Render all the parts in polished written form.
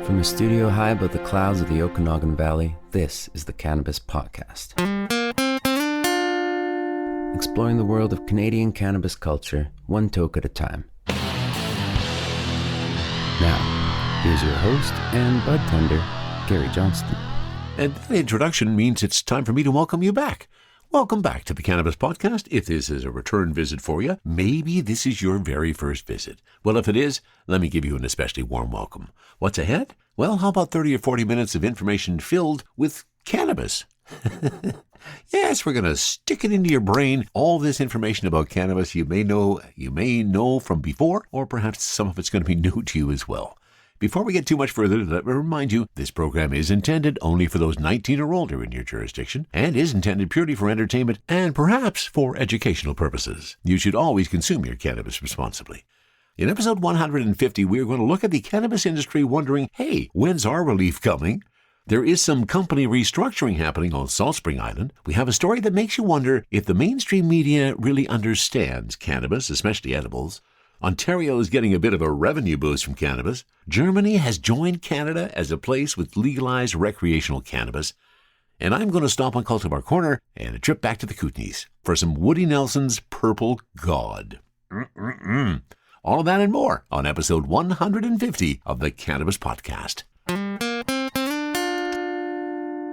From a studio high above the clouds of the Okanagan Valley, this is the Cannabis Podcast. Exploring the world of Canadian cannabis culture, one toke at a time. Now, here's your host and bud tender, Gary Johnston. And that introduction means it's time for me to welcome you back. Welcome back to the Cannabis Podcast. If this is a return visit for you, maybe this is your very first visit. Well, if it is, let me give you an especially warm welcome. What's ahead? Well, how about 30 or 40 minutes of information filled with cannabis? Yes, we're going to stick it into your brain. All this information about cannabis you may know from before, or perhaps some of it's going to be new to you as well. Before we get too much further, let me remind you, this program is intended only for those 19 or older in your jurisdiction and is intended purely for entertainment and perhaps for educational purposes. You should always consume your cannabis responsibly. In episode 150, we are going to look at the cannabis industry wondering, hey, when's our relief coming? There is some company restructuring happening on Salt Spring Island. We have a story that makes you wonder if the mainstream media really understands cannabis, especially edibles. Ontario is getting a bit of a revenue boost from cannabis. Germany has joined Canada as a place with legalized recreational cannabis. And I'm going to stop on Cultivar Corner and a trip back to the Kootenays for some Woody Nelson's Purple God. All of that and more on episode 150 of the Cannabis Podcast.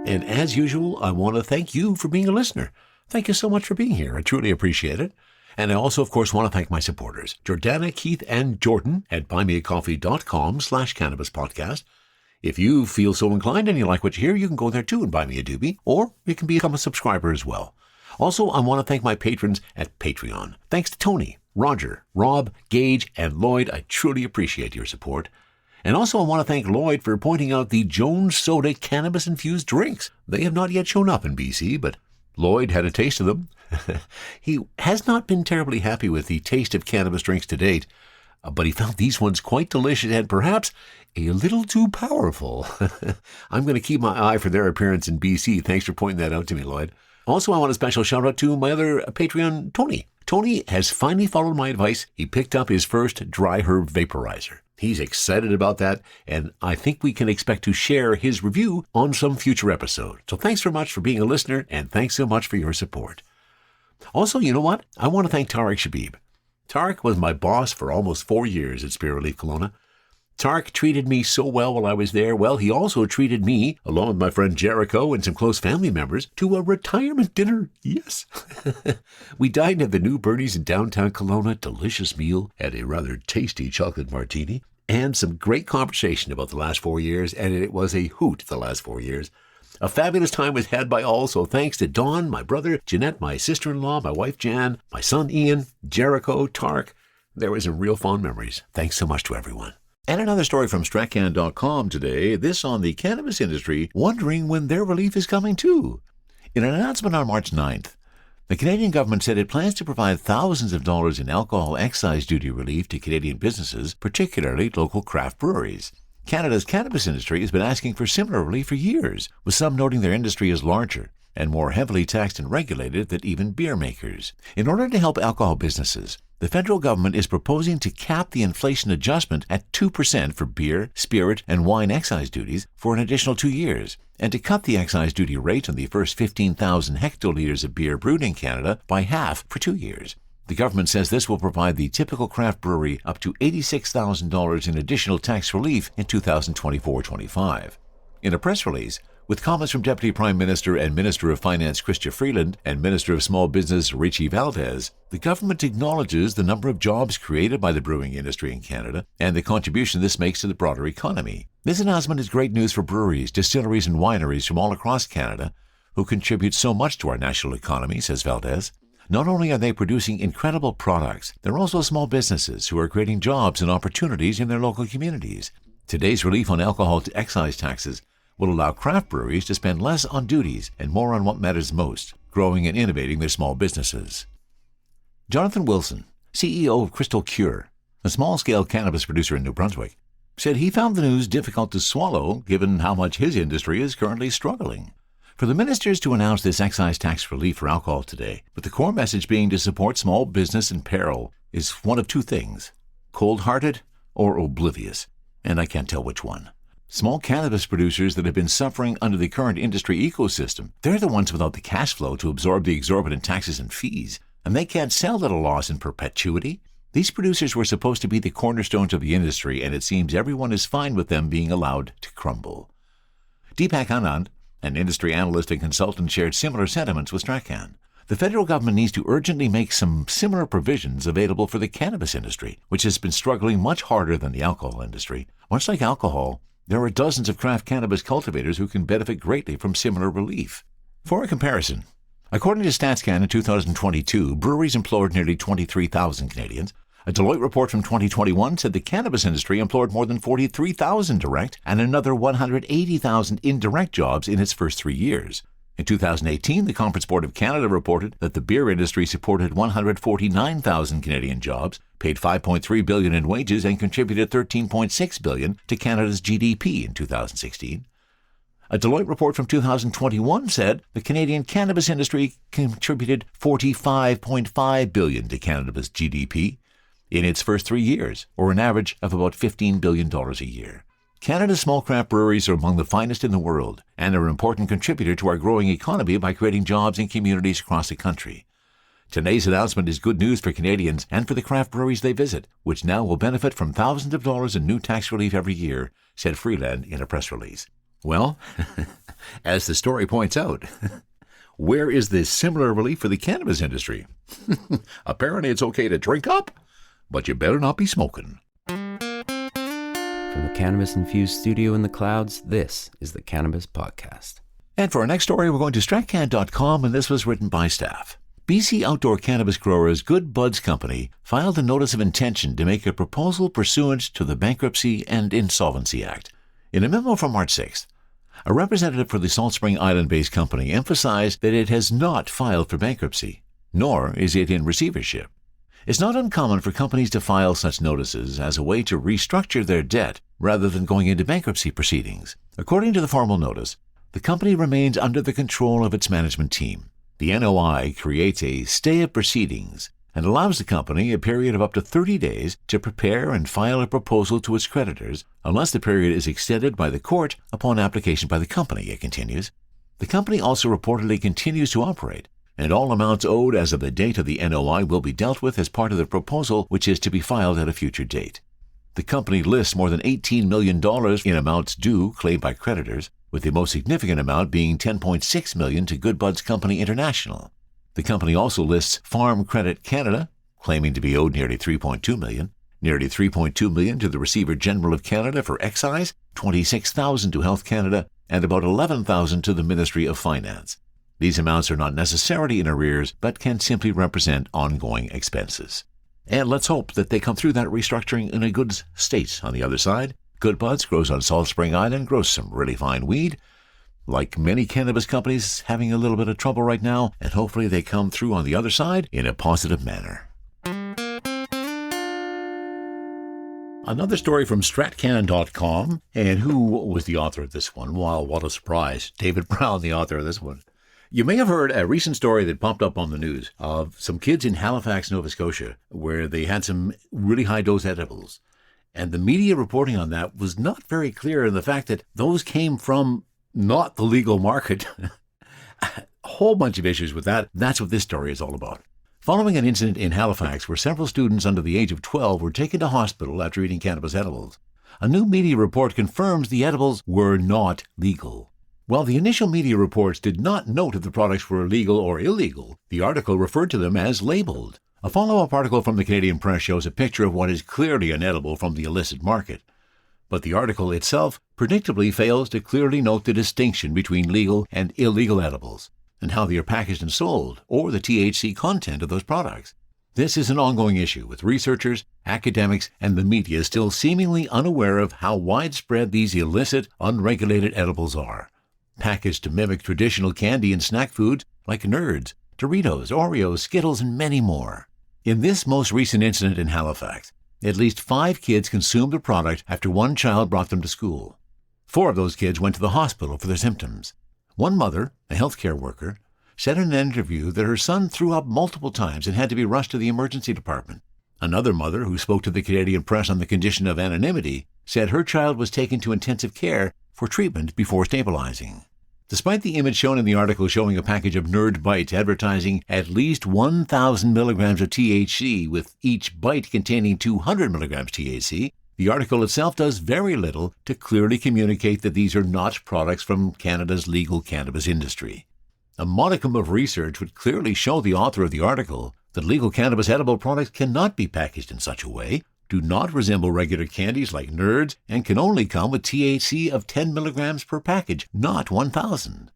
And as usual, I want to thank you for being a listener. Thank you so much for being here. I truly appreciate it. And I also, of course, want to thank my supporters, Jordana, Keith, and Jordan at buymeacoffee.com/cannabispodcast. If you feel so inclined and you like what you hear, you can go there too and buy me a doobie, or you can become a subscriber as well. Also, I want to thank my patrons at Patreon. Thanks to Tony, Roger, Rob, Gage, and Lloyd. I truly appreciate your support. And also, I want to thank Lloyd for pointing out the Jones Soda cannabis-infused drinks. They have not yet shown up in BC, but Lloyd had a taste of them. He has not been terribly happy with the taste of cannabis drinks to date, but he found these ones quite delicious and perhaps a little too powerful. I'm going to keep my eye for their appearance in BC. Thanks for pointing that out to me, Lloyd. Also, I want a special shout out to my other Patreon, Tony. Tony has finally followed my advice. He picked up his first dry herb vaporizer. He's excited about that, and I think we can expect to share his review on some future episode. So thanks so much for being a listener, and thanks so much for your support. Also, you know what? I want to thank Tarek Shabib. Tarek was my boss for almost 4 years at Spirit Leaf Kelowna. Tarek treated me so well while I was there. Well, he also treated me, along with my friend Jericho and some close family members, to a retirement dinner. Yes. We dined at the New Bernie's in downtown Kelowna. Delicious meal, had a rather tasty chocolate martini, and some great conversation about the last 4 years, and it was a hoot the last 4 years. A fabulous time was had by all, so thanks to Dawn, my brother, Jeanette, my sister-in-law, my wife Jan, my son Ian, Jericho, Tark. There were some real fond memories. Thanks so much to everyone. And another story from Stratcan.com today, this on the cannabis industry, wondering when their relief is coming too. In an announcement on March 9th, the Canadian government said it plans to provide thousands of dollars in alcohol excise duty relief to Canadian businesses, particularly local craft breweries. Canada's cannabis industry has been asking for similar relief for years, with some noting their industry is larger and more heavily taxed and regulated than even beer makers. In order to help alcohol businesses, the federal government is proposing to cap the inflation adjustment at 2% for beer, spirit, and wine excise duties for an additional 2 years, and to cut the excise duty rate on the first 15,000 hectoliters of beer brewed in Canada by half for 2 years. The government says this will provide the typical craft brewery up to $86,000 in additional tax relief in 2024-25. In a press release, with comments from Deputy Prime Minister and Minister of Finance Chrystia Freeland and Minister of Small Business Richie Valdez, the government acknowledges the number of jobs created by the brewing industry in Canada and the contribution this makes to the broader economy. This announcement is great news for breweries, distilleries, and wineries from all across Canada, who contribute so much to our national economy, says Valdez. Not only are they producing incredible products, they're also small businesses who are creating jobs and opportunities in their local communities. Today's relief on alcohol excise taxes will allow craft breweries to spend less on duties and more on what matters most, growing and innovating their small businesses. Jonathan Wilson, CEO of Crystal Cure, a small-scale cannabis producer in New Brunswick, said he found the news difficult to swallow given how much his industry is currently struggling. For the ministers to announce this excise tax relief for alcohol today, with the core message being to support small business in peril, is one of two things: cold-hearted or oblivious, and I can't tell which one. Small cannabis producers that have been suffering under the current industry ecosystem, they're the ones without the cash flow to absorb the exorbitant taxes and fees, and they can't sell at a loss in perpetuity. These producers were supposed to be the cornerstones of the industry, and it seems everyone is fine with them being allowed to crumble. Deepak Anand, an industry analyst and consultant, shared similar sentiments with Strachan. The federal government needs to urgently make some similar provisions available for the cannabis industry, which has been struggling much harder than the alcohol industry. Much like alcohol, there are dozens of craft cannabis cultivators who can benefit greatly from similar relief. For a comparison, according to StatsCan in 2022, breweries employed nearly 23,000 Canadians. A Deloitte report from 2021 said the cannabis industry employed more than 43,000 direct and another 180,000 indirect jobs in its first 3 years. In 2018, the Conference Board of Canada reported that the beer industry supported 149,000 Canadian jobs, paid $5.3 billion in wages, and contributed $13.6 billion to Canada's GDP in 2016. A Deloitte report from 2021 said the Canadian cannabis industry contributed $45.5 billion to Canada's GDP in its first 3 years, or an average of about $15 billion a year. Canada's small craft breweries are among the finest in the world and are an important contributor to our growing economy by creating jobs in communities across the country. Today's announcement is good news for Canadians and for the craft breweries they visit, which now will benefit from thousands of dollars in new tax relief every year, said Freeland in a press release. Well, as the story points out, where is this similar relief for the cannabis industry? Apparently it's okay to drink up, but you better not be smoking. From the cannabis-infused studio in the clouds, this is the Cannabis Podcast. And for our next story, we're going to stratcan.com, and this was written by staff. BC outdoor cannabis growers Good Buds Company filed a notice of intention to make a proposal pursuant to the Bankruptcy and Insolvency Act. In a memo from March 6th, a representative for the Salt Spring Island-based company emphasized that it has not filed for bankruptcy, nor is it in receivership. It's not uncommon for companies to file such notices as a way to restructure their debt rather than going into bankruptcy proceedings. According to the formal notice, the company remains under the control of its management team. The NOI creates a stay of proceedings and allows the company a period of up to 30 days to prepare and file a proposal to its creditors, unless the period is extended by the court upon application by the company, it continues. The company also reportedly continues to operate, and all amounts owed as of the date of the NOI will be dealt with as part of the proposal, which is to be filed at a future date. The company lists more than $18 million in amounts due claimed by creditors, with the most significant amount being $10.6 million to Good Buds Company International. The company also lists Farm Credit Canada, claiming to be owed nearly $3.2 million, nearly $3.2 million to the Receiver General of Canada for excise, $26,000 to Health Canada, and about $11,000 to the Ministry of Finance. These amounts are not necessarily in arrears, but can simply represent ongoing expenses. And let's hope that they come through that restructuring in a good state on the other side. Good Buds grows on Salt Spring Island, grows some really fine weed. Like many cannabis companies, having a little bit of trouble right now, and hopefully they come through on the other side in a positive manner. Another story from stratcan.com, and who was the author of this one? Wow, what a surprise. David Brown, the author of this one. You may have heard a recent story that popped up on the news of some kids in Halifax, Nova Scotia, where they had some really high-dose edibles. And the media reporting on that was not very clear in the fact that those came from not the legal market. A whole bunch of issues with that. That's what this story is all about. Following an incident in Halifax where several students under the age of 12 were taken to hospital after eating cannabis edibles, a new media report confirms the edibles were not legal. While the initial media reports did not note if the products were legal or illegal, the article referred to them as labeled. A follow-up article from the Canadian Press shows a picture of what is clearly an edible from the illicit market. But the article itself predictably fails to clearly note the distinction between legal and illegal edibles, and how they are packaged and sold, or the THC content of those products. This is an ongoing issue, with researchers, academics, and the media still seemingly unaware of how widespread these illicit, unregulated edibles are. Packaged to mimic traditional candy and snack foods like Nerds, Doritos, Oreos, Skittles, and many more. In this most recent incident in Halifax, at least 5 kids consumed the product after one child brought them to school. 4 of those kids went to the hospital for their symptoms. One mother, a healthcare worker, said in an interview that her son threw up multiple times and had to be rushed to the emergency department. Another mother, who spoke to the Canadian Press on the condition of anonymity, said her child was taken to intensive care for treatment before stabilizing. Despite the image shown in the article showing a package of Nerd Bites advertising at least 1,000 milligrams of THC, with each bite containing 200 milligrams THC, the article itself does very little to clearly communicate that these are not products from Canada's legal cannabis industry. A modicum of research would clearly show the author of the article that legal cannabis edible products cannot be packaged in such a way, do not resemble regular candies like Nerds, and can only come with THC of 10 milligrams per package, not 1,000.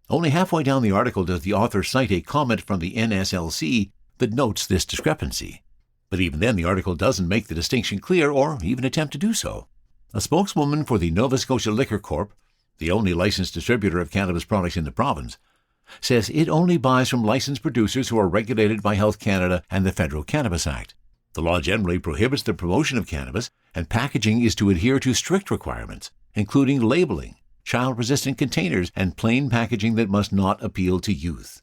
Only halfway down the article does the author cite a comment from the NSLC that notes this discrepancy. But even then, the article doesn't make the distinction clear or even attempt to do so. A spokeswoman for the Nova Scotia Liquor Corp., the only licensed distributor of cannabis products in the province, says it only buys from licensed producers who are regulated by Health Canada and the Federal Cannabis Act. The law generally prohibits the promotion of cannabis, and packaging is to adhere to strict requirements, including labeling, child-resistant containers, and plain packaging that must not appeal to youth.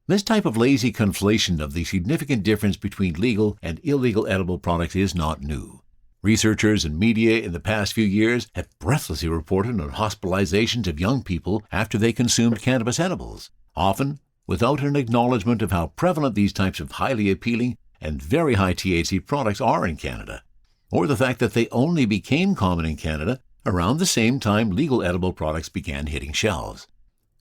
This type of lazy conflation of the significant difference between legal and illegal edible products is not new. Researchers and media in the past few years have breathlessly reported on hospitalizations of young people after they consumed cannabis edibles, often without an acknowledgement of how prevalent these types of highly appealing and very high THC products are in Canada, or the fact that they only became common in Canada around the same time legal edible products began hitting shelves.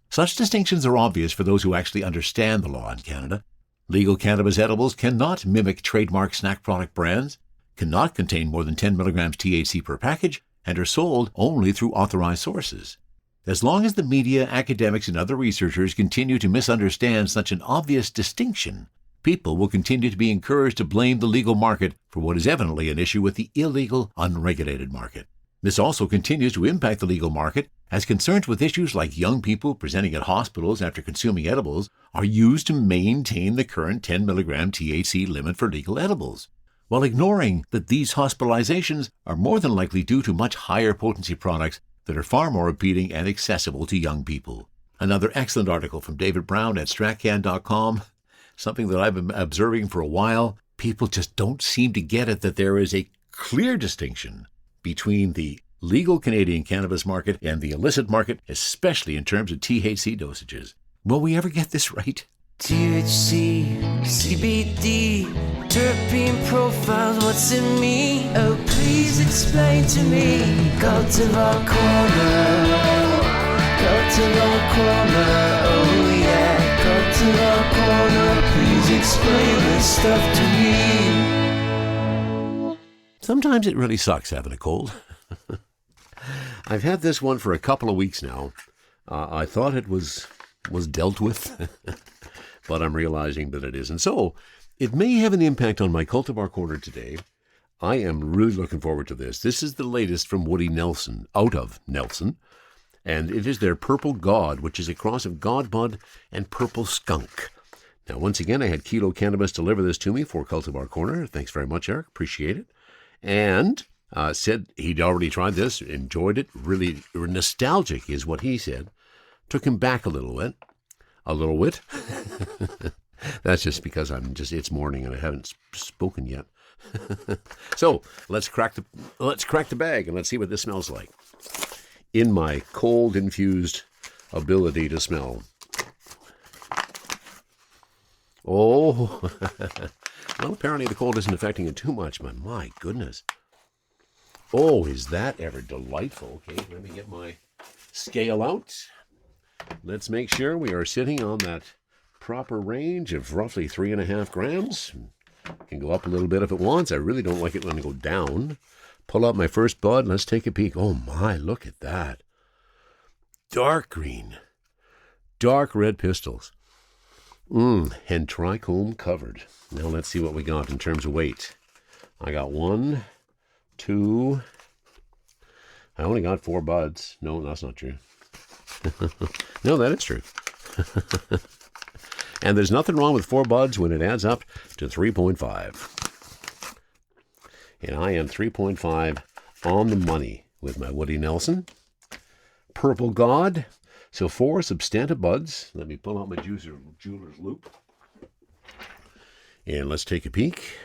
Such distinctions are obvious for those who actually understand the law in Canada. Legal cannabis edibles cannot mimic trademark snack product brands, cannot contain more than 10 milligrams THC per package, and are sold only through authorized sources. As long as the media, academics, and other researchers continue to misunderstand such an obvious distinction, people will continue to be encouraged to blame the legal market for what is evidently an issue with the illegal, unregulated market. This also continues to impact the legal market, as concerns with issues like young people presenting at hospitals after consuming edibles are used to maintain the current 10 milligram THC limit for legal edibles, while ignoring that these hospitalizations are more than likely due to much higher potency products that are far more appealing and accessible to young people. Another excellent article from David Brown at stratcan.com. Something that I've been observing for a while. People just don't seem to get it that there is a clear distinction between the legal Canadian cannabis market and the illicit market, especially in terms of THC dosages. Will we ever get this right? THC, CBD, terpene profiles, what's in me? Oh, please explain to me. Cultivar Corner, Cultivar Corner, oh yeah. Cultivar Corner, please explain this stuff to me. Sometimes it really sucks having a cold. I've had this one for a couple of weeks now. I thought it was dealt with, but I'm realizing that it isn't. So it may have an impact on my Cultivar Corner today. I am really looking forward to this. This is the latest from Woody Nelson, out of Nelson. And it is their Purple God, which is a cross of Godbud and Purple Skunk. Now, once again, I had Kilo Cannabis deliver this to me for Cultivar Corner. Thanks very much, Eric. Appreciate it. And said he'd already tried this, enjoyed it. Really nostalgic is what he said. Took him back a little bit. A little bit. That's just because it's morning and I haven't spoken yet. So let's crack the bag and let's see what this smells like. In my cold-infused ability to smell. Oh, well, apparently the cold isn't affecting it too much, but my goodness. Oh, is that ever delightful. Okay, let me get my scale out. Let's make sure we are sitting on that proper range of roughly 3.5 grams. Can go up a little bit if it wants. I really don't like it when I go down. Pull out my first bud and let's take a peek. Oh my, look at that. Dark green. Dark red pistils. And trichome covered. Now let's see what we got in terms of weight. I got 1, 2. I only got 4 buds. No, that's not true. No, that is true. And there's nothing wrong with 4 buds when it adds up to 3.5. And I am 3.5 on the money with my Woody Nelson. Purple God. So 4 substantive buds. Let me pull out my jeweler's loop. And let's take a peek.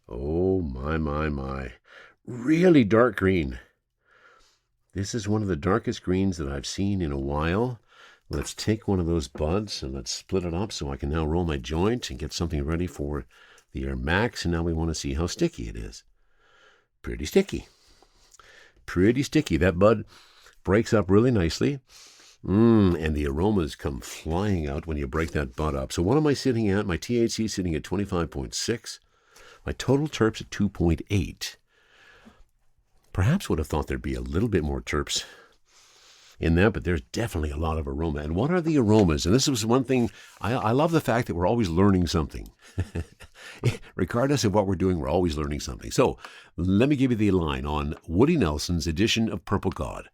Oh, my. really dark green. This is one of the darkest greens that I've seen in a while. Let's take one of those buds and let's split it up so I can now roll my joint and get something ready for the Air Max. And now we want to see how sticky it is. Pretty sticky. Pretty sticky. That bud breaks up really nicely. And the aromas come flying out when you break that bud up. So what am I sitting at? My THC is sitting at 25.6. My total terps at 2.8. Perhaps would have thought there'd be a little bit more terps in that, but there's definitely a lot of aroma. And what are the aromas? And this was one thing, I love the fact that we're always learning something. Regardless of what we're doing, we're always learning something. So let me give you the line on Woody Nelson's edition of Purple God.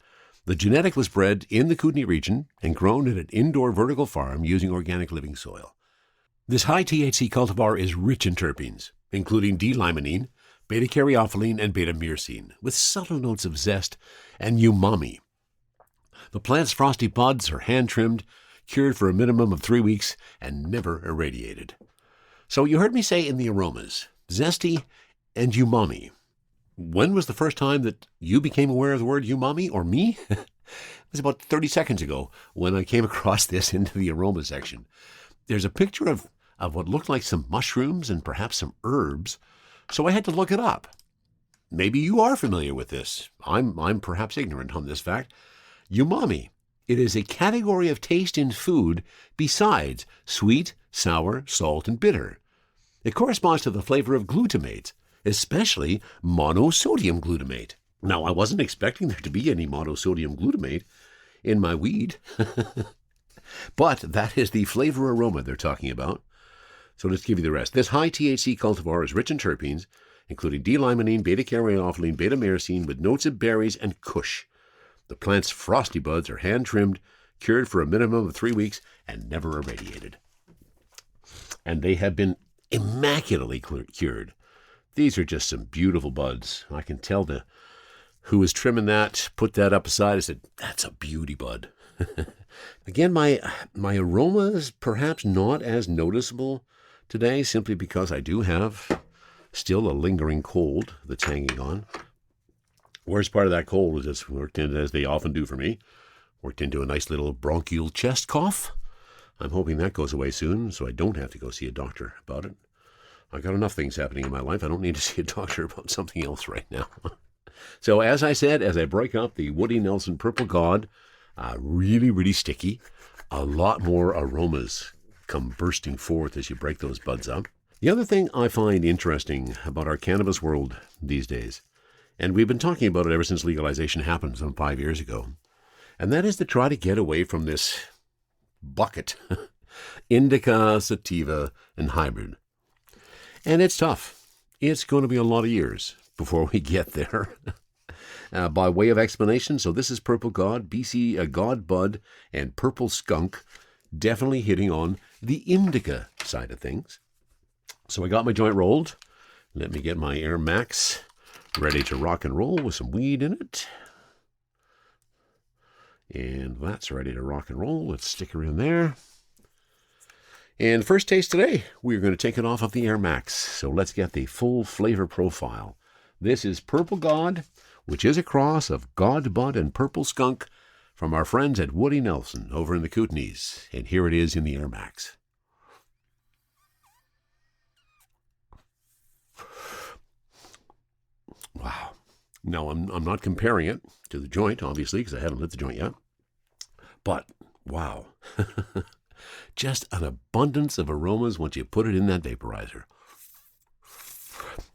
The genetic was bred in the Kootenay region and grown at an indoor vertical farm using organic living soil. This high THC cultivar is rich in terpenes, including D-limonene, beta-caryophyllene, and beta-myrcene, with subtle notes of zest and umami. The plant's frosty buds are hand-trimmed, cured for a minimum of 3 weeks, and never irradiated. So you heard me say in the aromas, zesty and umami. When was the first time that you became aware of the word umami, or me? It was about 30 seconds ago when I came across this into the aroma section. There's a picture of what looked like some mushrooms and perhaps some herbs, so I had to look it up. Maybe you are familiar with this. I'm perhaps ignorant on this fact. Umami. It is a category of taste in food besides sweet, sour, salt, and bitter. It corresponds to the flavor of glutamates, especially monosodium glutamate. Now, I wasn't expecting there to be any monosodium glutamate in my weed, but that is the flavor aroma they're talking about. So let's give you the rest. This high THC cultivar is rich in terpenes, including D-limonene, beta-caryophyllene, beta-myrcene, with notes of berries and kush. The plant's frosty buds are hand-trimmed, cured for a minimum of 3 weeks, and never irradiated. And they have been immaculately cured. These are just some beautiful buds. I can tell who was trimming that, put that up aside, and said, that's a beauty bud. Again, my aroma is perhaps not as noticeable today, simply because I do have still a lingering cold that's hanging on. Worst part of that cold was just worked in, as they often do for me, worked into a nice little bronchial chest cough. I'm hoping that goes away soon so I don't have to go see a doctor about it. I've got enough things happening in my life. I don't need to see a doctor about something else right now. So as I said, as I break up the Woody Nelson Purple God, really, really sticky. A lot more aromas come bursting forth as you break those buds up. The other thing I find interesting about our cannabis world these days, and we've been talking about it ever since legalization happened some 5 years ago, and that is to try to get away from this bucket, indica, sativa, and hybrid. And it's tough. It's going to be a lot of years before we get there. By way of explanation, so this is Purple God, BC God Bud, and Purple Skunk, definitely hitting on the indica side of things. So I got my joint rolled. Let me get my Air Max ready to rock and roll with some weed in it. And that's ready to rock and roll. Let's stick her in there. And first taste today, we're going to take it off of the Air Max. So let's get the full flavor profile. This is Purple God, which is a cross of God Bud and Purple Skunk from our friends at Woody Nelson over in the Kootenays. And here it is in the Air Max. Wow. Now, I'm not comparing it to the joint, obviously, because I haven't lit the joint yet. But, wow. Just an abundance of aromas once you put it in that vaporizer.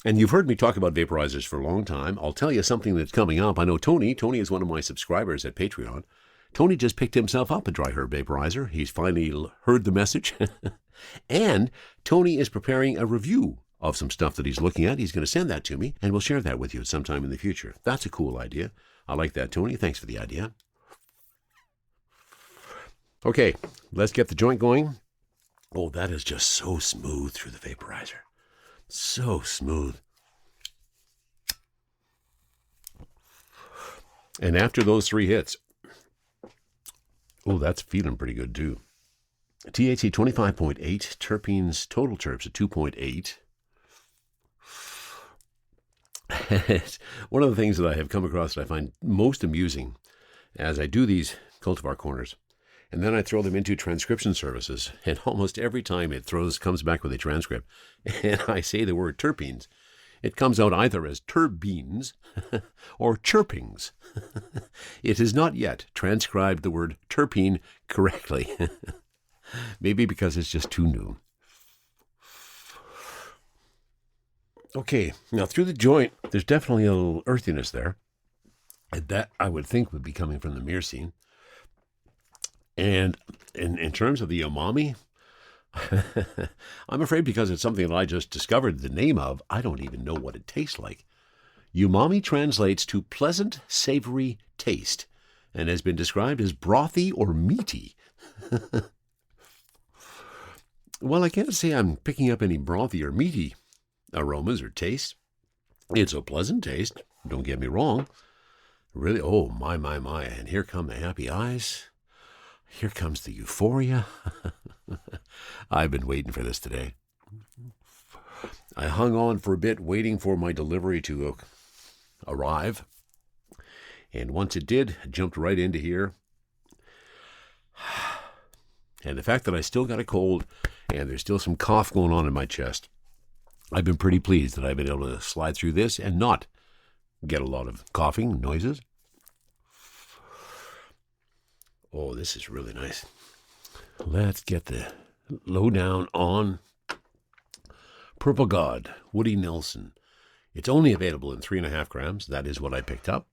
And you've heard me talk about vaporizers for a long time. I'll tell you something that's coming up. I know Tony is one of my subscribers at Patreon. Tony just picked himself up a dry herb vaporizer. He's finally heard the message. And Tony is preparing a review of some stuff that he's looking at. He's going to send that to me, and we'll share that with you sometime in the future. That's a cool idea. I like that, Tony. Thanks for the idea. Okay, let's get the joint going. Oh, that is just so smooth through the vaporizer. So smooth. And after those 3 hits, oh, that's feeling pretty good too. THC 25.8, terpenes, total terps at 2.8. It's one of the things that I have come across that I find most amusing as I do these cultivar corners. And then I throw them into transcription services, and almost every time it comes back with a transcript, and I say the word terpenes, it comes out either as turbines or chirpings. It has not yet transcribed the word terpene correctly. Maybe because it's just too new. Okay, now through the joint, there's definitely a little earthiness there. And that I would think would be coming from the myrcene. And in terms of the umami, I'm afraid because it's something that I just discovered the name of, I don't even know what it tastes like. Umami translates to pleasant, savory taste and has been described as brothy or meaty. Well, I can't say I'm picking up any brothy or meaty aromas or taste. It's a pleasant taste, don't get me wrong. Really, oh, my. And here come the happy eyes. Here comes the euphoria. I've been waiting for this today. I hung on for a bit, waiting for my delivery to arrive. And once it did, I jumped right into here. And the fact that I still got a cold and there's still some cough going on in my chest, I've been pretty pleased that I've been able to slide through this and not get a lot of coughing noises. Oh, this is really nice. Let's get the lowdown on Purple God, Woody Nelson. It's only available in 3.5 grams. That is what I picked up.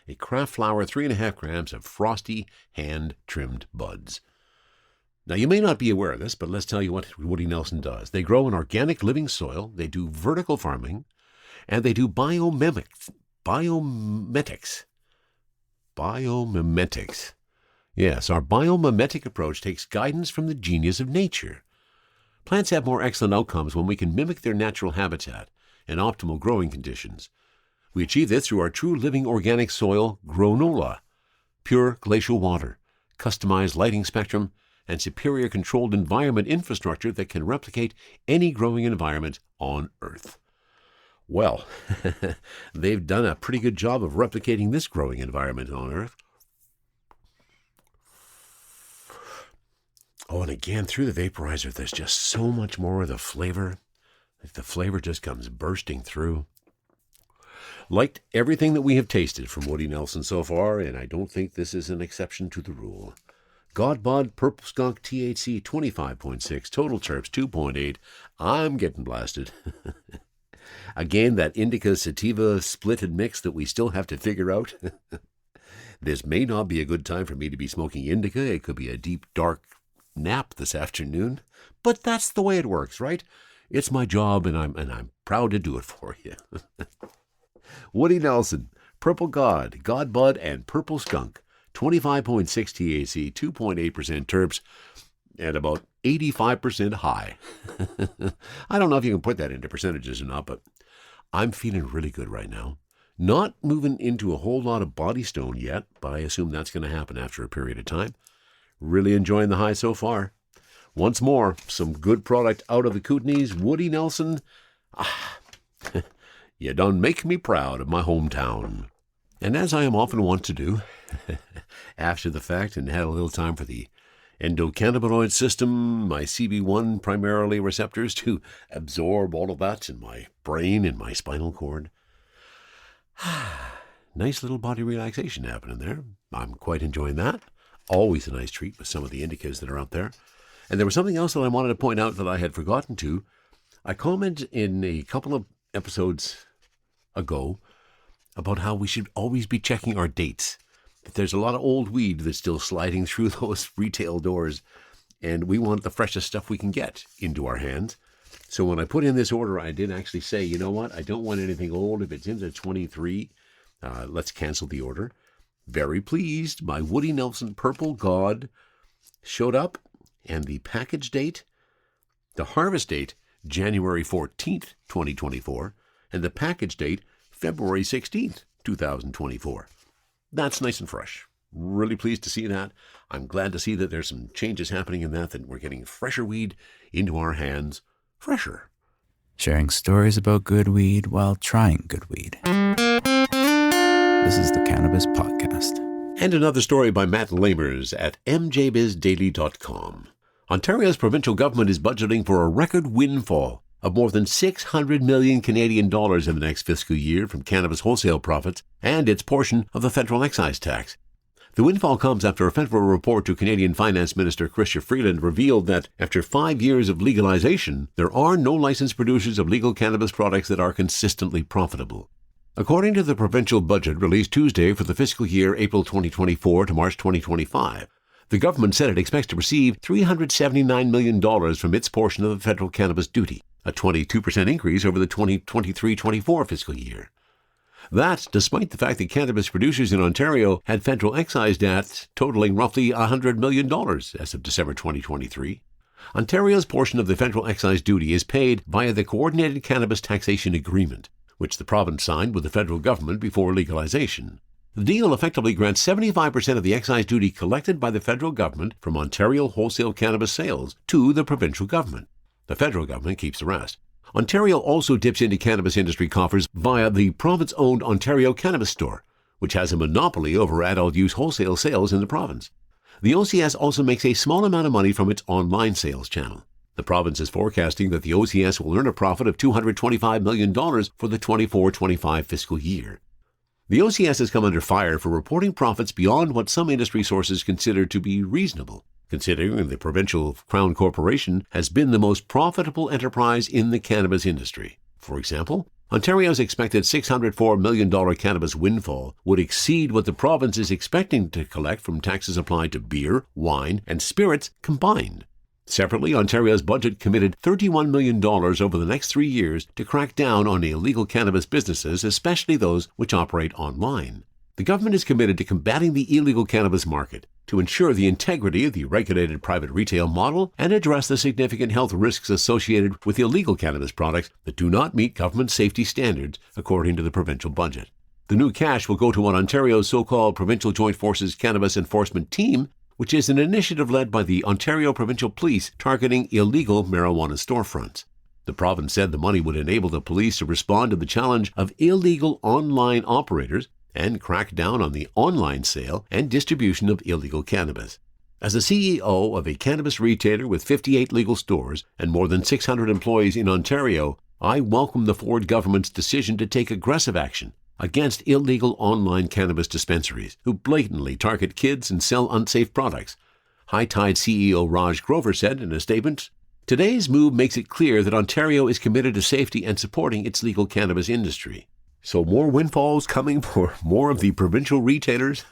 A craft flower, 3.5 grams of frosty, hand-trimmed buds. Now, you may not be aware of this, but let's tell you what Woody Nelson does. They grow in organic living soil, they do vertical farming, and they do biomimetics. Yes, our biomimetic approach takes guidance from the genius of nature. Plants have more excellent outcomes when we can mimic their natural habitat and optimal growing conditions. We achieve this through our true living organic soil, granola, pure glacial water, customized lighting spectrum, and superior controlled environment infrastructure that can replicate any growing environment on Earth. Well, they've done a pretty good job of replicating this growing environment on Earth. Oh, and again, through the vaporizer, there's just so much more of the flavor. The flavor just comes bursting through. Liked everything that we have tasted from Woody Nelson so far, and I don't think this is an exception to the rule. Godbud Purple Skunk THC 25.6, total terps 2.8. I'm getting blasted. Again, that indica sativa splitted mix that we still have to figure out. This may not be a good time for me to be smoking indica. It could be a deep, dark nap this afternoon. But that's the way it works, right? It's my job, and I'm proud to do it for you. Woody Nelson, Purple God, Godbud, and Purple Skunk. 25.6 THC, 2.8% terps, and about 85% high. I don't know if you can put that into percentages or not, but I'm feeling really good right now. Not moving into a whole lot of body stone yet, but I assume that's going to happen after a period of time. Really enjoying the high so far. Once more, some good product out of the Kootenays. Woody Nelson, you done make me proud of my hometown. And as I am often wont to do, after the fact and had a little time for the endocannabinoid system, my CB1 primarily receptors to absorb all of that in my brain and my spinal cord. Nice little body relaxation happening there. I'm quite enjoying that. Always a nice treat with some of the indicas that are out there. And there was something else that I wanted to point out that I had forgotten to. I commented in a couple of episodes ago about how we should always be checking our dates. There's a lot of old weed that's still sliding through those retail doors, and we want the freshest stuff we can get into our hands. So when I put in this order, I did actually say, you know what, I don't want anything old. If it's into 23, let's cancel the order. Very pleased. My Woody Nelson Purple God showed up, and the package date, the harvest date, January 14th, 2024, and the package date, February 16th, 2024. That's nice and fresh. Really pleased to see that. I'm glad to see that there's some changes happening in that we're getting fresher weed into our hands. Fresher. sharing stories about good weed while trying good weed. This is the Cannabis Podcast. And another story by Matt Lamers at mjbizdaily.com. Ontario's provincial government is budgeting for a record windfall of more than 600 million Canadian dollars in the next fiscal year from cannabis wholesale profits and its portion of the federal excise tax. The windfall comes after a federal report to Canadian Finance Minister Chrystia Freeland revealed that after 5 years of legalization, there are no licensed producers of legal cannabis products that are consistently profitable. According to the provincial budget released Tuesday for the fiscal year April 2024 to March 2025, the government said it expects to receive $379 million from its portion of the federal cannabis duty, a 22% increase over the 2023-24 fiscal year. That's despite the fact that cannabis producers in Ontario had federal excise debts totaling roughly $100 million as of December 2023. Ontario's portion of the federal excise duty is paid via the Coordinated Cannabis Taxation Agreement, which the province signed with the federal government before legalization. The deal effectively grants 75% of the excise duty collected by the federal government from Ontario wholesale cannabis sales to the provincial government. The federal government keeps the rest. Ontario also dips into cannabis industry coffers via the province-owned Ontario Cannabis Store, which has a monopoly over adult-use wholesale sales in the province. The OCS also makes a small amount of money from its online sales channel. The province is forecasting that the OCS will earn a profit of $225 million for the 24-25 fiscal year. The OCS has come under fire for reporting profits beyond what some industry sources consider to be reasonable, considering the provincial Crown Corporation has been the most profitable enterprise in the cannabis industry. For example, Ontario's expected $604 million cannabis windfall would exceed what the province is expecting to collect from taxes applied to beer, wine, and spirits combined. Separately, Ontario's budget committed $31 million over the next 3 years to crack down on illegal cannabis businesses, especially those which operate online. The government is committed to combating the illegal cannabis market, to ensure the integrity of the regulated private retail model and address the significant health risks associated with illegal cannabis products that do not meet government safety standards, according to the provincial budget. The new cash will go to Ontario's so-called Provincial Joint Forces Cannabis Enforcement Team, which is an initiative led by the Ontario Provincial Police targeting illegal marijuana storefronts. The province said the money would enable the police to respond to the challenge of illegal online operators and crack down on the online sale and distribution of illegal cannabis. As the CEO of a cannabis retailer with 58 legal stores and more than 600 employees in Ontario, I welcome the Ford government's decision to take aggressive action against illegal online cannabis dispensaries who blatantly target kids and sell unsafe products. High Tide CEO Raj Grover said in a statement, "Today's move makes it clear that Ontario is committed to safety and supporting its legal cannabis industry." So more windfalls coming for more of the provincial retailers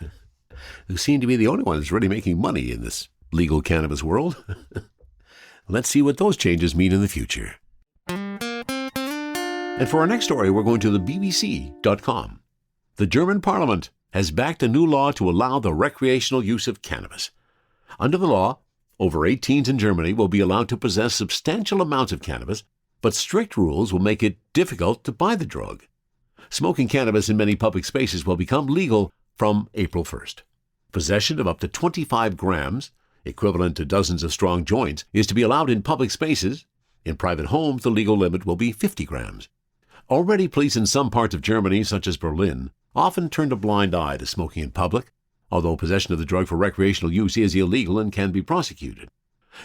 who seem to be the only ones really making money in this legal cannabis world. Let's see what those changes mean in the future. And for our next story, we're going to the BBC.com. The German Parliament has backed a new law to allow the recreational use of cannabis. Under the law, over 18s in Germany will be allowed to possess substantial amounts of cannabis, but strict rules will make it difficult to buy the drug. Smoking cannabis in many public spaces will become legal from April 1st. Possession of up to 25 grams, equivalent to dozens of strong joints, is to be allowed in public spaces. In private homes, the legal limit will be 50 grams. Already, police in some parts of Germany, such as Berlin, often turned a blind eye to smoking in public, although possession of the drug for recreational use is illegal and can be prosecuted.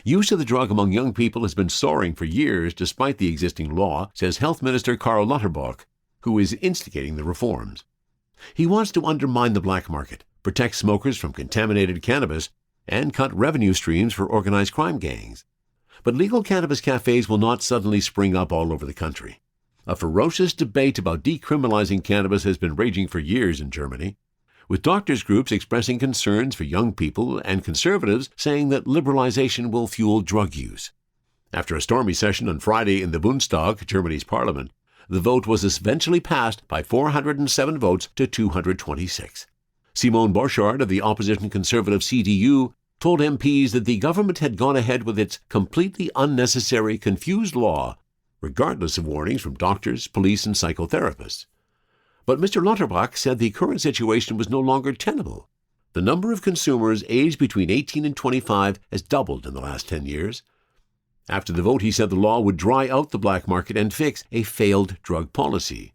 Use of the drug among young people has been soaring for years despite the existing law, says Health Minister Karl Lauterbach, who is instigating the reforms. He wants to undermine the black market, protect smokers from contaminated cannabis, and cut revenue streams for organized crime gangs. But legal cannabis cafes will not suddenly spring up all over the country. A ferocious debate about decriminalizing cannabis has been raging for years in Germany, with doctors' groups expressing concerns for young people and conservatives saying that liberalization will fuel drug use. After a stormy session on Friday in the Bundestag, Germany's parliament, the vote was eventually passed by 407 votes to 226. Simone Borchardt of the opposition conservative CDU told MPs that the government had gone ahead with its completely unnecessary, confused law, regardless of warnings from doctors, police, and psychotherapists. But Mr. Lauterbach said the current situation was no longer tenable. The number of consumers aged between 18 and 25 has doubled in the last 10 years. After the vote, he said the law would dry out the black market and fix a failed drug policy.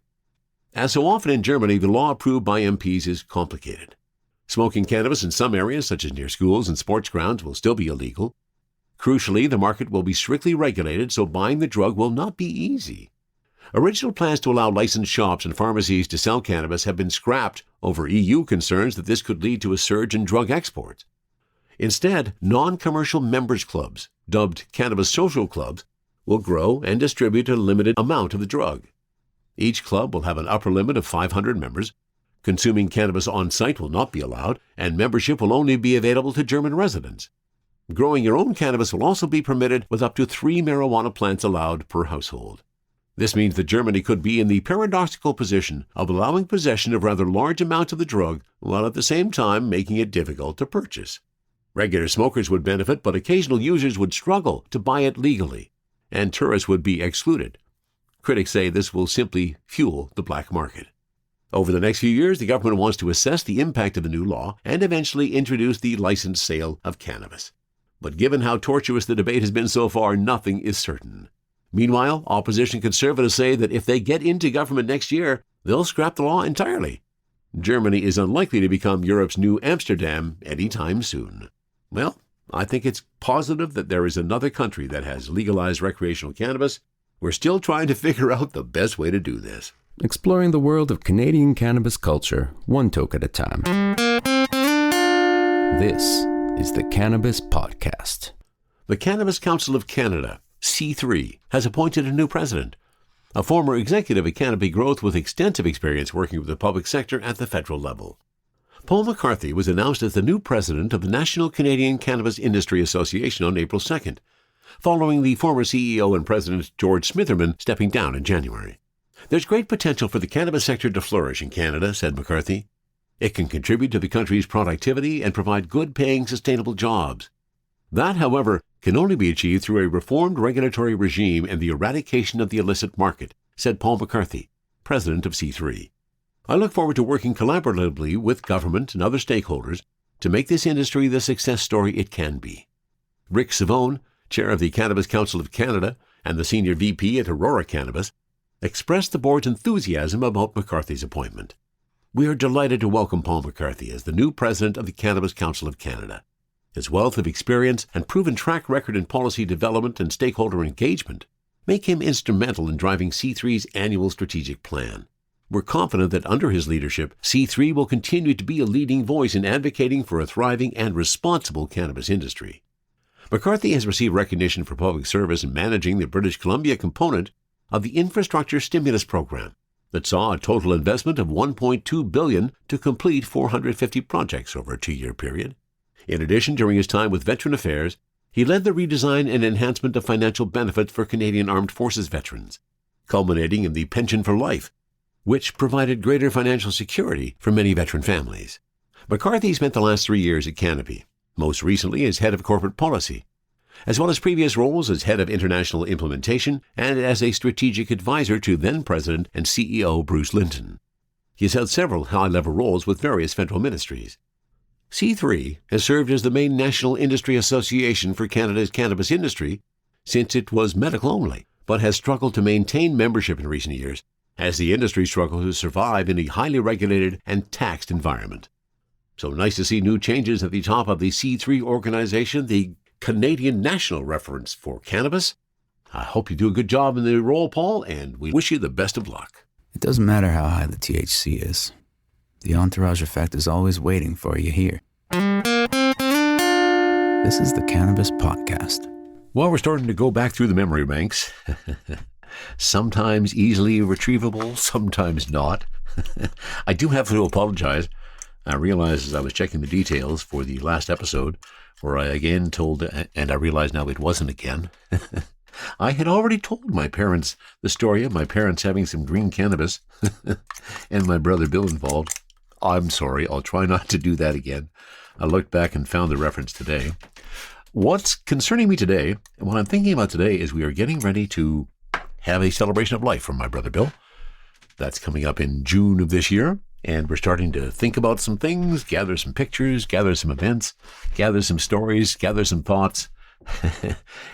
As so often in Germany, the law approved by MPs is complicated. Smoking cannabis in some areas, such as near schools and sports grounds, will still be illegal. Crucially, the market will be strictly regulated, so buying the drug will not be easy. Original plans to allow licensed shops and pharmacies to sell cannabis have been scrapped over EU concerns that this could lead to a surge in drug exports. Instead, non-commercial members clubs, dubbed cannabis social clubs, will grow and distribute a limited amount of the drug. Each club will have an upper limit of 500 members. Consuming cannabis on-site will not be allowed, and membership will only be available to German residents. Growing your own cannabis will also be permitted, with up to 3 marijuana plants allowed per household. This means that Germany could be in the paradoxical position of allowing possession of rather large amounts of the drug, while at the same time making it difficult to purchase. Regular smokers would benefit, but occasional users would struggle to buy it legally, and tourists would be excluded. Critics say this will simply fuel the black market. Over the next few years, the government wants to assess the impact of the new law and eventually introduce the licensed sale of cannabis. But given how tortuous the debate has been so far, nothing is certain. Meanwhile, opposition conservatives say that if they get into government next year, they'll scrap the law entirely. Germany is unlikely to become Europe's new Amsterdam anytime soon. Well, I think it's positive that there is another country that has legalized recreational cannabis. We're still trying to figure out the best way to do this. Exploring the world of Canadian cannabis culture, one toke at a time. This is the Cannabis Podcast. The Cannabis Council of Canada, C3, has appointed a new president, a former executive at Canopy Growth with extensive experience working with the public sector at the federal level. Paul McCarthy was announced as the new president of the National Canadian Cannabis Industry Association on April 2nd, following the former CEO and president George Smitherman stepping down in January. There's great potential for the cannabis sector to flourish in Canada, said McCarthy. It can contribute to the country's productivity and provide good-paying, sustainable jobs. That, however, can only be achieved through a reformed regulatory regime and the eradication of the illicit market, said Paul McCarthy, president of C3. I look forward to working collaboratively with government and other stakeholders to make this industry the success story it can be. Rick Savone, chair of the Cannabis Council of Canada and the senior VP at Aurora Cannabis, expressed the board's enthusiasm about McCarthy's appointment. We are delighted to welcome Paul McCarthy as the new president of the Cannabis Council of Canada. His wealth of experience and proven track record in policy development and stakeholder engagement make him instrumental in driving C3's annual strategic plan. We're confident that under his leadership, C3 will continue to be a leading voice in advocating for a thriving and responsible cannabis industry. McCarthy has received recognition for public service in managing the British Columbia component of the Infrastructure Stimulus Program that saw a total investment of $1.2 billion to complete 450 projects over a 2-year period. In addition, during his time with Veteran Affairs, he led the redesign and enhancement of financial benefits for Canadian Armed Forces veterans, culminating in the Pension for Life, which provided greater financial security for many veteran families. McCarthy spent the last 3 years at Canopy, most recently as head of corporate policy, as well as previous roles as head of international implementation and as a strategic advisor to then-president and CEO Bruce Linton. He has held several high-level roles with various federal ministries. C3 has served as the main national industry association for Canada's cannabis industry since it was medical only, but has struggled to maintain membership in recent years as the industry struggles to survive in a highly regulated and taxed environment. So nice to see new changes at the top of the C3 organization, the Canadian National Reference for Cannabis. I hope you do a good job in the role, Paul, and we wish you the best of luck. It doesn't matter how high the THC is. The entourage effect is always waiting for you here. This is the Cannabis Podcast. Well, we're starting to go back through the memory banks. Sometimes easily retrievable, sometimes not. I do have to apologize. I realized as I was checking the details for the last episode, where I again told, and I realize now it wasn't again. I had already told my parents the story of my parents having some green cannabis and my brother Bill involved. I'm sorry, I'll try not to do that again. I looked back and found the reference today. What's concerning me today, and what I'm thinking about today, is we are getting ready to have a celebration of life from my brother Bill. That's coming up in June of this year. And we're starting to think about some things, gather some pictures, gather some events, gather some stories, gather some thoughts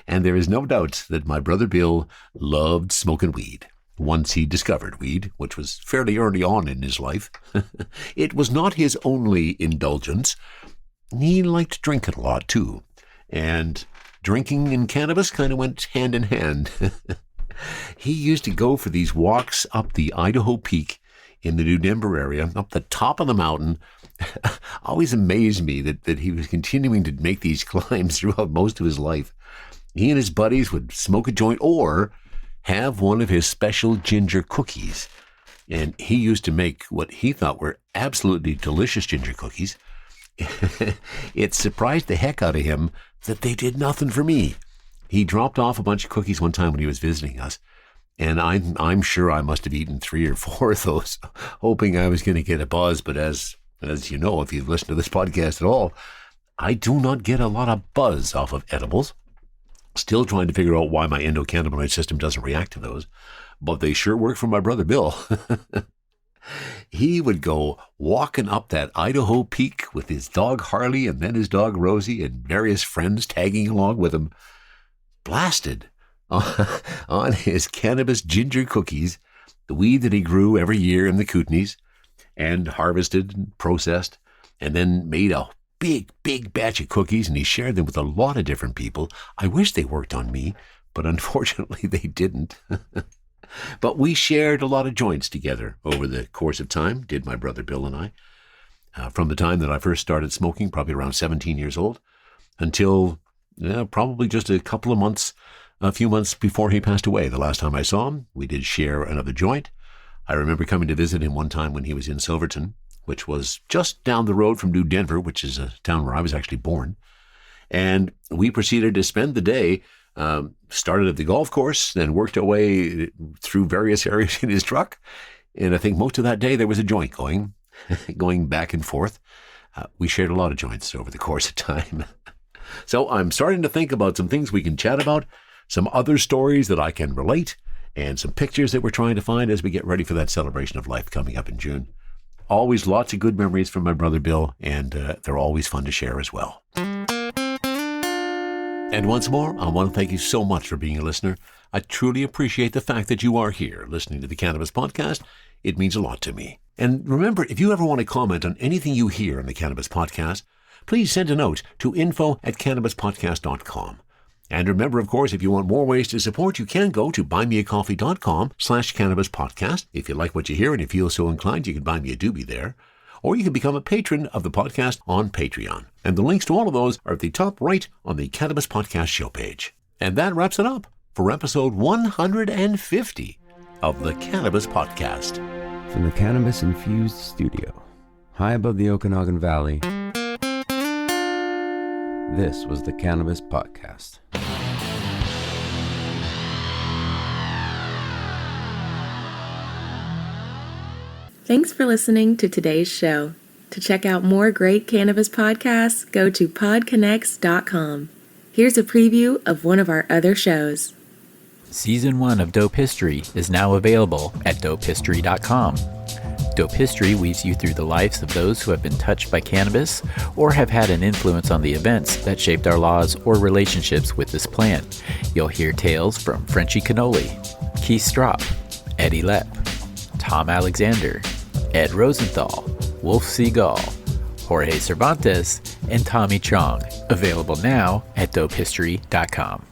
And there is no doubt that my brother Bill loved smoking weed. Once he discovered weed, which was fairly early on in his life, it was not his only indulgence. He liked to drink it a lot, too. And drinking and cannabis kind of went hand in hand. He used to go for these walks up the Idaho Peak in the New Denver area, up the top of the mountain. Always amazed me that he was continuing to make these climbs throughout most of his life. He and his buddies would smoke a joint or have one of his special ginger cookies. And he used to make what he thought were absolutely delicious ginger cookies. It surprised the heck out of him that they did nothing for me. He dropped off a bunch of cookies one time when he was visiting us, and I'm sure I must have eaten 3 or 4 of those, hoping I was going to get a buzz. But as you know, if you've listened to this podcast at all, I do not get a lot of buzz off of edibles. Still trying to figure out why my endocannabinoid system doesn't react to those, but they sure work for my brother Bill. He would go walking up that Idaho Peak with his dog Harley and then his dog Rosie and various friends tagging along with him, blasted on his cannabis ginger cookies, the weed that he grew every year in the Kootenays and harvested and processed, and then made a big batch of cookies, and he shared them with a lot of different people. I wish they worked on me, but unfortunately they didn't. But we shared a lot of joints together over the course of time, did my brother Bill and I, from the time that I first started smoking, probably around 17 years old, until probably just a few months before he passed away. The last time I saw him, we did share another joint. I remember coming to visit him one time when he was in Silverton, which was just down the road from New Denver, which is a town where I was actually born. And we proceeded to spend the day, started at the golf course, then worked our way through various areas in his truck. And I think most of that day there was a joint going back and forth. We shared a lot of joints over the course of time. So I'm starting to think about some things we can chat about, some other stories that I can relate, and some pictures that we're trying to find as we get ready for that celebration of life coming up in June. Always lots of good memories from my brother Bill, and they're always fun to share as well. And once more, I want to thank you so much for being a listener. I truly appreciate the fact that you are here listening to the Cannabis Podcast. It means a lot to me. And remember, if you ever want to comment on anything you hear on the Cannabis Podcast, please send a note to info@cannabispodcast.com. And remember, of course, if you want more ways to support, you can go to buymeacoffee.com/cannabispodcast. If you like what you hear and you feel so inclined, you can buy me a doobie there. Or you can become a patron of the podcast on Patreon. And the links to all of those are at the top right on the Cannabis Podcast show page. And that wraps it up for episode 150 of the Cannabis Podcast. From the cannabis-infused studio, high above the Okanagan Valley, this was the Cannabis Podcast. Thanks for listening to today's show. To check out more great cannabis podcasts, go to podconnects.com. Here's a preview of one of our other shows. Season 1 of Dope History is now available at dopehistory.com. Dope History weaves you through the lives of those who have been touched by cannabis or have had an influence on the events that shaped our laws or relationships with this plant. You'll hear tales from Frenchie Cannoli, Keith Strop, Eddie Lepp, Tom Alexander, Ed Rosenthal, Wolf Seagal, Jorge Cervantes, and Tommy Chong. Available now at dopehistory.com.